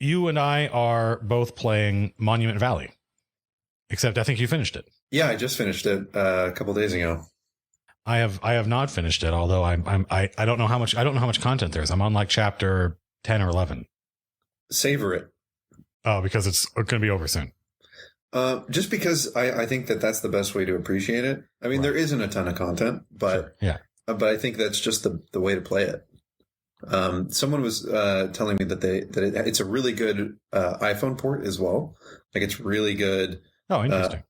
you and I are both playing Monument Valley, except I think you finished it. Yeah, I just finished it a couple days ago. I have not finished it, although I don't know how much content there is. I'm on like chapter 10 or 11. Savor it. Oh, because it's going to be over soon. Just because I think that's the best way to appreciate it. I mean, There isn't a ton of content, but sure. But I think that's just the way to play it. Someone was telling me that it's a really good iPhone port as well. Like it's really good. Oh, interesting.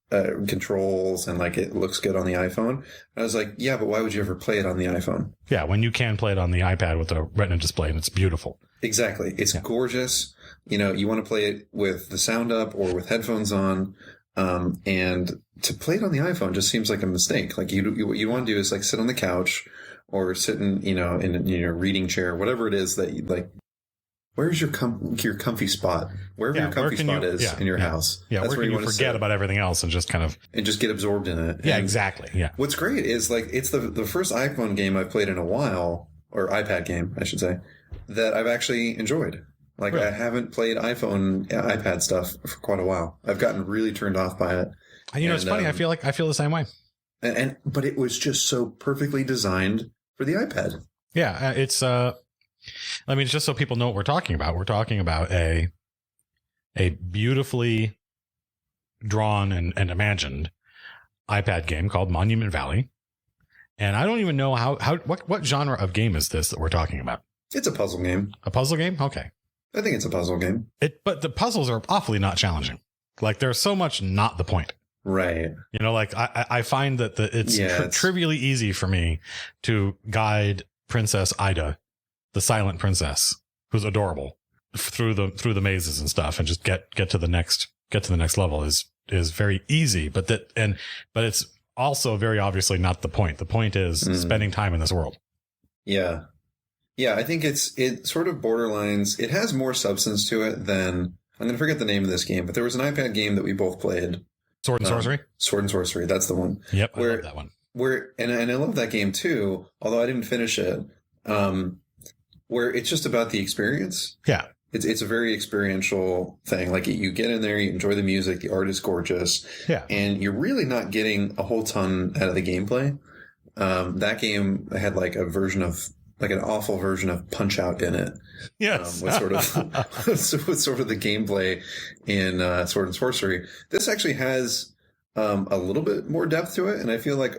Controls and like it looks good on the iPhone. And I was like, yeah, but why would you ever play it on the iPhone? Yeah, when you can play it on the iPad with a Retina display and it's beautiful. Exactly. It's gorgeous. You know, you want to play it with the sound up or with headphones on. And to play it on the iPhone just seems like a mistake. Like what you want to do is like sit on the couch or sit in your reading chair, whatever it is that you like. Where's your comfy spot? Wherever your comfy spot is in your house. Yeah, that's where you forget about everything else and just get absorbed in it. Yeah, exactly. Yeah. What's great is like it's the first iPhone game I've played in a while, or iPad game, I should say, that I've actually enjoyed. Like really? I haven't played iPad stuff for quite a while. I've gotten really turned off by it. It's funny. I feel the same way. But it was just so perfectly designed for the iPad. Yeah, it's it's just so people know what we're talking about. We're talking about a beautifully drawn and imagined iPad game called Monument Valley. And I don't even know what genre of game is this that we're talking about? It's a puzzle game. A puzzle game? Okay. I think it's a puzzle game. But the puzzles are awfully not challenging. Like there's so much not the point. Right. You know, like I find that it's trivially easy for me to guide Princess Ida, the silent princess, who's adorable, through the mazes and stuff, and just get to the next level is very easy. But it's also very obviously not the point. The point is spending time in this world. Yeah. Yeah, I think it sort of borderlines. It has more substance to it than, I'm going to forget the name of this game, but there was an iPad game that we both played. Sword and Sorcery? Sword and Sorcery, that's the one. Yep, I love that one. And I love that game too, although I didn't finish it, where it's just about the experience. Yeah. It's a very experiential thing. Like you get in there, you enjoy the music, the art is gorgeous. Yeah. And you're really not getting a whole ton out of the gameplay. That game had like an awful version of Punch Out in it. Yes. With sort of the gameplay in Sword and Sorcery. This actually has a little bit more depth to it, and I feel like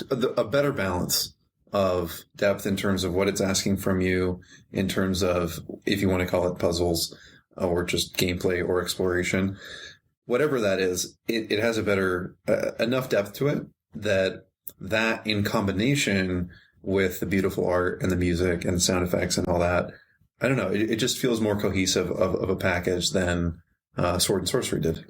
a better balance of depth in terms of what it's asking from you, in terms of, if you want to call it puzzles or just gameplay or exploration, whatever that is, it has a better enough depth to it that in combination with the beautiful art and the music and the sound effects and all that, I don't know, it just feels more cohesive of a package than Sword and Sorcery did.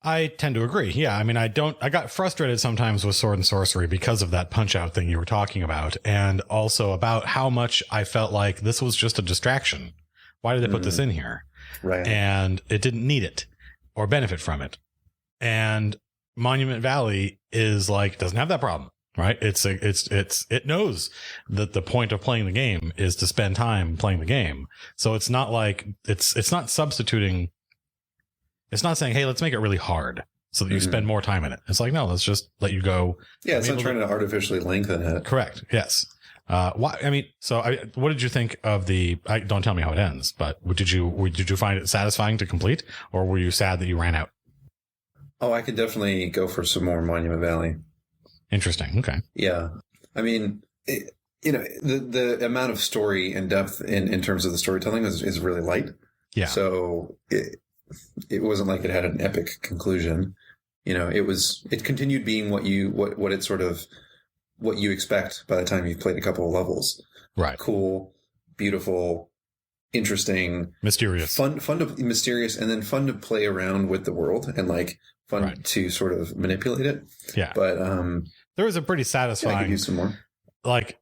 I tend to agree. Yeah. I mean, I got frustrated sometimes with Sword and Sorcery because of that Punch Out thing you were talking about, and also about how much I felt like this was just a distraction. Why did they put this in here? Right. And it didn't need it or benefit from it. And Monument Valley is like, doesn't have that problem. Right. It knows that the point of playing the game is to spend time playing the game. So it's not like it's not substituting. It's not saying, hey, let's make it really hard so that you spend more time in it. It's like, no, let's just let you go. Yeah. It's not trying to artificially lengthen it. Correct. Yes. What did you think of don't tell me how it ends, but did you find it satisfying to complete, or were you sad that you ran out? Oh, I could definitely go for some more Monument Valley. Interesting. Okay. Yeah. I mean, the amount of story and depth in terms of the storytelling is really light. Yeah. So it wasn't like it had an epic conclusion. It continued being what you expect by the time you've played a couple of levels. Right. Cool, beautiful, interesting, mysterious, fun to mysterious, and then fun to play around with the world and like fun to sort of manipulate it. Yeah. But there was a pretty satisfying. I could use some more. Like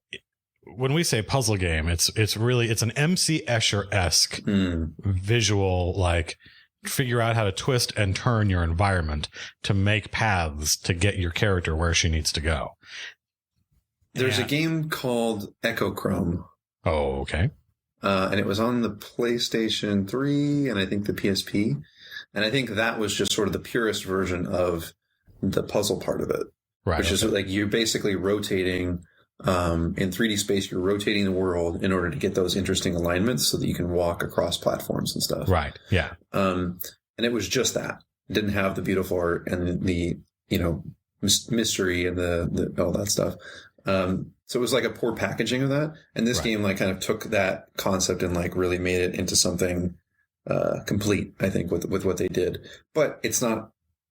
when we say puzzle game, it's really an MC Escher-esque visual, like figure out how to twist and turn your environment to make paths to get your character where she needs to go. There's a game called Echochrome. Oh, okay. and it was on the PlayStation 3 and I think the PSP. And I think that was just sort of the purest version of the puzzle part of it, Right. which is like you're basically rotating in 3D space. You're rotating the world in order to get those interesting alignments so that you can walk across platforms and stuff. Right. Yeah. And it was just that. It didn't have the beautiful art and the mystery and the all that stuff. So it was like a poor packaging of that. And this game like kind of took that concept and like really made it into something complete, I think, with what they did. But it's not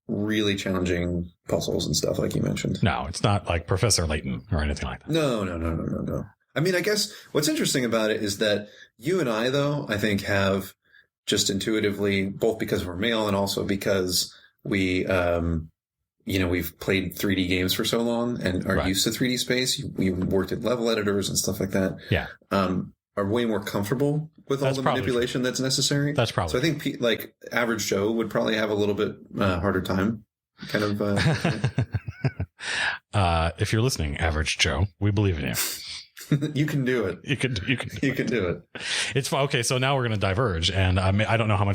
really challenging puzzles and stuff like you mentioned. No, it's not like Professor Layton or anything like that. No. I mean, I guess what's interesting about it is that you and I, though, I think have just intuitively, both because we're male and also because we, we've played 3D games for so long and are used to 3D space. We worked at level editors and stuff like that. Yeah. Are way more comfortable with all the manipulation that's necessary. That's probably so. I think like average Joe would probably have a little bit harder time. Kind of. If you're listening, average Joe, we believe in you. You can do it. You can do it. It's fun. Okay, so now we're going to diverge, and I don't know how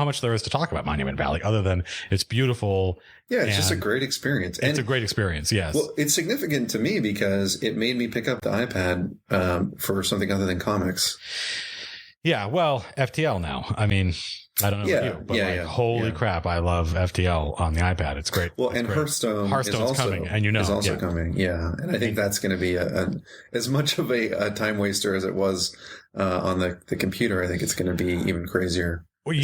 much there is to talk about Monument Valley, other than it's beautiful. Yeah, it's just a great experience. It's a great experience. Yes. Well, it's significant to me because it made me pick up the iPad for something other than comics. Yeah. Well, FTL now. I mean, I don't know about you, but holy crap, I love FTL on the iPad. It's great. Well, it's and great. Hearthstone's coming, and is also coming. Yeah, and I think that's going to be as much of a time waster as it was on the computer. I think it's going to be even crazier. Well,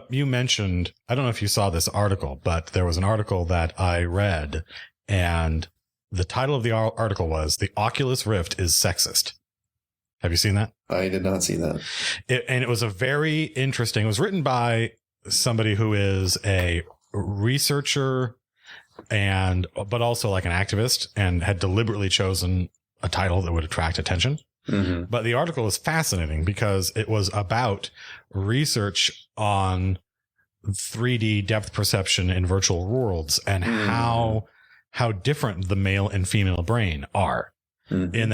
you mentioned, I don't know if you saw this article, but there was an article that I read, and the title of the article was "The Oculus Rift is Sexist." Have you seen that? I did not see that. And it was a very interesting, it was written by somebody who is a researcher but also like an activist, and had deliberately chosen a title that would attract attention. Mm-hmm. But the article was fascinating because it was about research on 3D depth perception in virtual worlds and how different the male and female brain are. Mm-hmm. in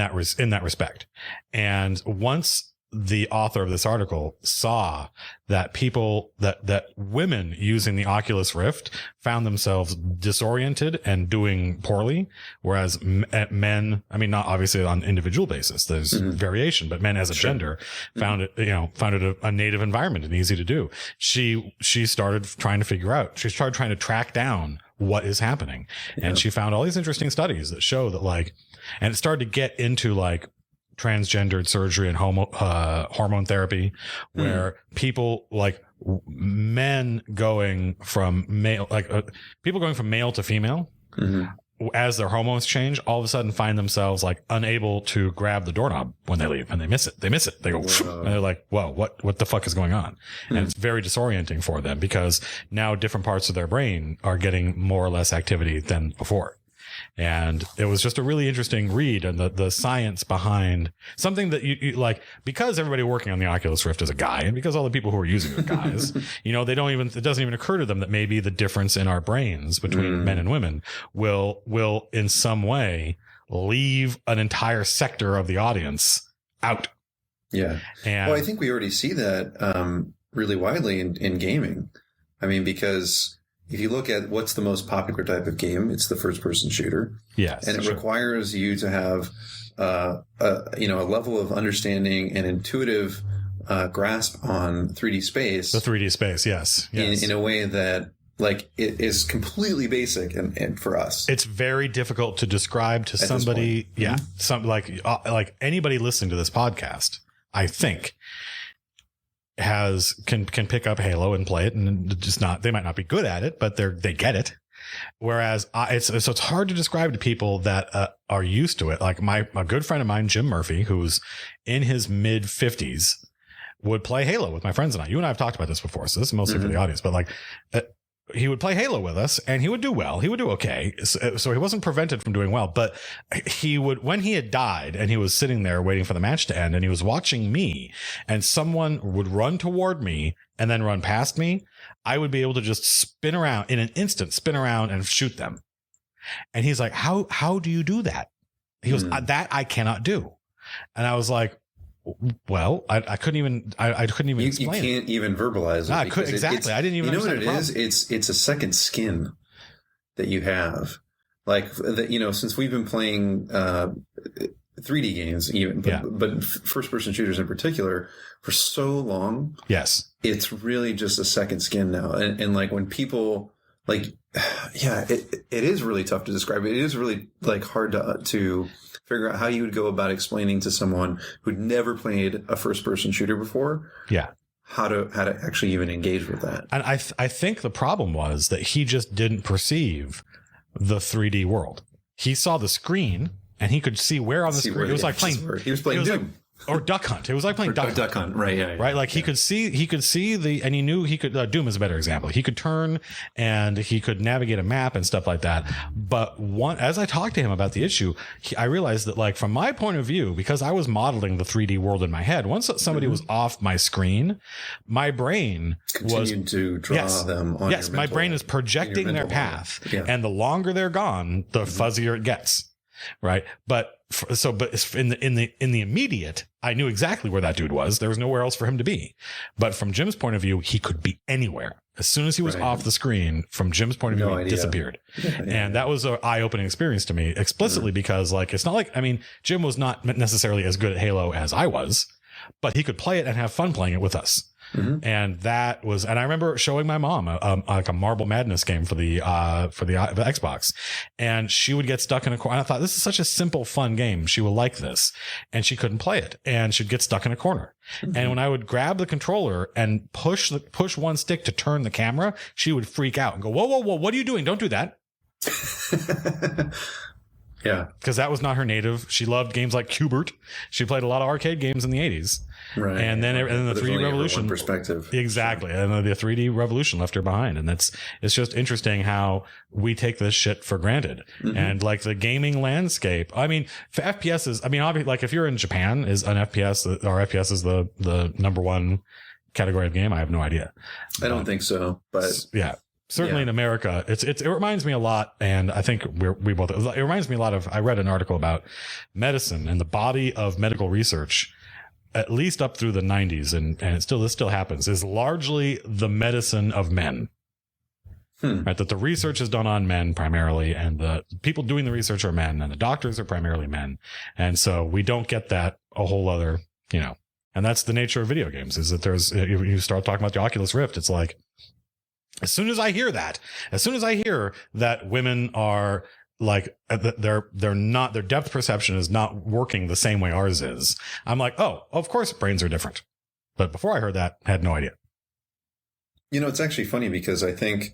that respect. And once the author of this article saw that that women using the Oculus Rift found themselves disoriented and doing poorly, whereas men, I mean, not obviously on an individual basis, there's variation, but men as a gender found it a native environment and easy to do. She started trying to figure out, she started trying to track down what is happening. And she found all these interesting studies that show that like, and it started to get into like transgendered surgery and hormone therapy, where people like men going from male, people going from male to female, as their hormones change, all of a sudden find themselves like unable to grab the doorknob when they leave, and they miss it. They go, and they're like, whoa, what the fuck is going on? And it's very disorienting for them because now different parts of their brain are getting more or less activity than before. And it was just a really interesting read, and the science behind something that you like, because everybody working on the Oculus Rift is a guy, and because all the people who are using it are guys, it doesn't even occur to them that maybe the difference in our brains between men and women will in some way leave an entire sector of the audience out. Yeah. And I think we already see that really widely in gaming. I mean, because if you look at what's the most popular type of game, it's the first-person shooter. Yes, and it requires you to have a level of understanding and intuitive grasp on 3D space. The 3D space, yes. In a way that like it is completely basic and for us. It's very difficult to describe to somebody. Yeah, some like anybody listening to this podcast, I think, can pick up Halo and play it, and just not, they might not be good at it, but they get it. Whereas it's hard to describe to people that are used to it. Like a good friend of mine, Jim Murphy, who's in his mid 50s, would play Halo with my friends and I. You and I have talked about this before, so this is mostly for the audience, but like he would play Halo with us and he would do well. He would do okay. So he wasn't prevented from doing well, but when he had died and he was sitting there waiting for the match to end and he was watching me, and someone would run toward me and then run past me, I would be able to just spin around in an instant, and shoot them. And he's like, how do you do that? He goes, that I cannot do. And I was like, Well, I couldn't even explain you can't even verbalize it. No, I could, exactly. I didn't even. You know what it is? It's a second skin that you have. Like that, since we've been playing 3D games, even but first person shooters in particular, for so long. Yes, it's really just a second skin now, and like when people like, it is really tough to describe. It is really like hard to figure out how you would go about explaining to someone who'd never played a first person shooter before. Yeah. How to actually even engage with that. And I think the problem was that he just didn't perceive the 3D world. He saw the screen and he could see where on the screen. It was like playing. He was playing Doom. Or Duck Hunt. It was like playing Duck Hunt. Right. Yeah. Right. Like he could see and he knew he could, Doom is a better example. He could turn and he could navigate a map and stuff like that. But as I talked to him about the issue, I realized that like from my point of view, because I was modeling the 3D world in my head, once somebody was off my screen, my brain continued to draw them on. Yes. My brain is projecting their path. Yeah. And the longer they're gone, the fuzzier it gets. Right. But in the immediate, I knew exactly where that dude was. There was nowhere else for him to be. But from Jim's point of view, he could be anywhere. As soon as he was off the screen, from Jim's point of view, he disappeared. And that was an eye-opening experience to me, explicitly because like, it's not like, I mean, Jim was not necessarily as good at Halo as I was, but he could play it and have fun playing it with us. And that was, and I remember showing my mom like a Marble Madness game for the Xbox, and she would get stuck in a corner. And I thought, this is such a simple, fun game. She will like this, and she couldn't play it, and she'd get stuck in a corner. And when I would grab the controller and push one stick to turn the camera, she would freak out and go, "Whoa, whoa, whoa! What are you doing? Don't do that." Yeah, because that was not her native. She loved games like Q*bert. She played a lot of arcade games in the 80s. Right. And then the 3D revolution perspective. Exactly. And the 3D revolution left her behind. And it's just interesting how we take this shit for granted. And like the gaming landscape, I mean, for FPSs, I mean, obviously, like if you're in Japan, is an FPS or FPS is the number one category of game? I have no idea. I don't think so, but yeah. Certainly in America, it reminds me a lot, and I think we both, it reminds me a lot of, I read an article about medicine and the body of medical research, at least up through the 90s, and this still happens, is largely the medicine of men. Right? That the research is done on men primarily, and the people doing the research are men, and the doctors are primarily men. And so we don't get that a whole other, and that's the nature of video games, is that you start talking about the Oculus Rift, it's like, as soon as I hear that women are like, their depth perception is not working the same way ours is, I'm like, oh, of course brains are different. But before I heard that, I had no idea. It's actually funny because I think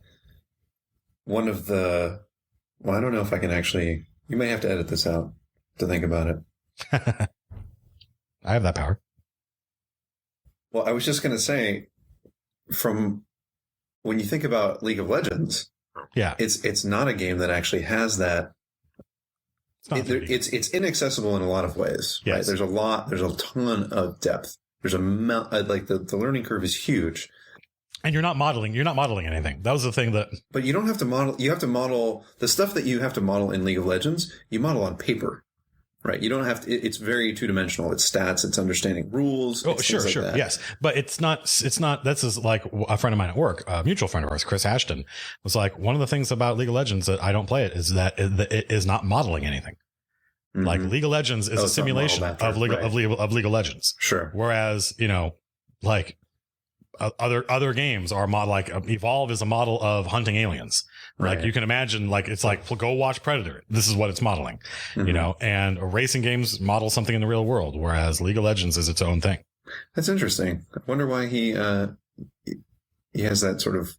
one of I don't know if I can actually, you may have to edit this out to think about it. I have that power. Well, I was just going to say, when you think about League of Legends, it's not a game that actually has that. It's inaccessible in a lot of ways. Yes. Right? There's a ton of depth. There's like the learning curve is huge. And you're not modeling anything. That was the thing that. But you don't have to model. You have to model the stuff that you have to model in League of Legends. You model on paper. Right. You don't have to, it's very two dimensional. It's stats, it's understanding rules. Oh, sure. Yes. But it's not, this is like a friend of mine at work, a mutual friend of ours, Chris Ashton, was like, one of the things about League of Legends that I don't play it is that it is not modeling anything. Like League of Legends is a simulation of League of Legends. Sure. Whereas, like other games are like Evolve is a model of hunting aliens. Like you can imagine, like it's like go watch Predator. This is what it's modeling, and racing games model something in the real world, whereas League of Legends is its own thing. That's interesting. I wonder why he has that sort of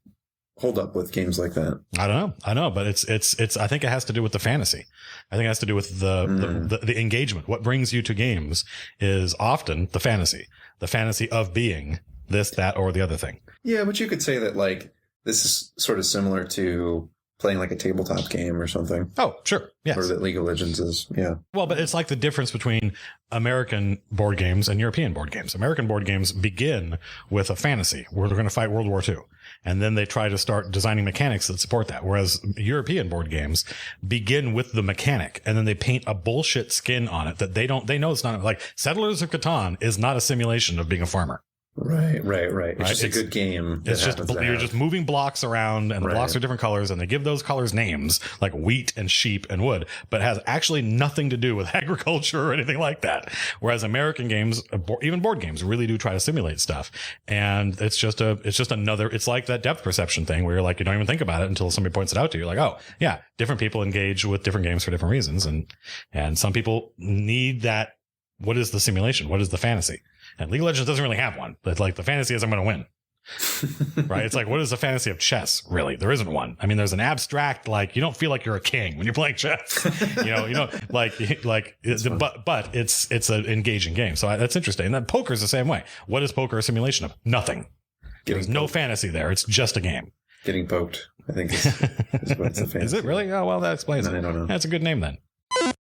hold up with games like that. I know, but it's. I think it has to do with the fantasy. I think it has to do with the engagement. What brings you to games is often the fantasy of being this, that, or the other thing. Yeah, but you could say that like this is sort of similar to playing like a tabletop game or something. Oh, sure. Yes. Or that League of Legends is. Yeah. Well, but it's like the difference between American board games and European board games. American board games begin with a fantasy. We're going to fight World War II. And then they try to start designing mechanics that support that. Whereas European board games begin with the mechanic and then they paint a bullshit skin on it that they know it's not like Settlers of Catan is not a simulation of being a farmer. Right. It's just a good game. It's just, you're just moving blocks around and the blocks are different colors and they give those colors names like wheat and sheep and wood, but it has actually nothing to do with agriculture or anything like that. Whereas American games, even board games, really do try to simulate stuff. And it's just another, it's like that depth perception thing where you're like, you don't even think about it until somebody points it out to you. Like, oh yeah, different people engage with different games for different reasons. And some people need that. What is the simulation? What is the fantasy? And League of Legends doesn't really have one. But like the fantasy is I'm going to win. Right? It's like, what is the fantasy of chess? Really? There isn't one. I mean, there's an abstract, like you don't feel like you're a king when you're playing chess. you know, but it's an engaging game. So that's interesting. And then poker is the same way. What is poker a simulation of? Nothing. There's no fantasy there. It's just a game. Getting poked, I think is what's the fantasy. Is it really? Oh, well, that explains it. I don't know. That's a good name then.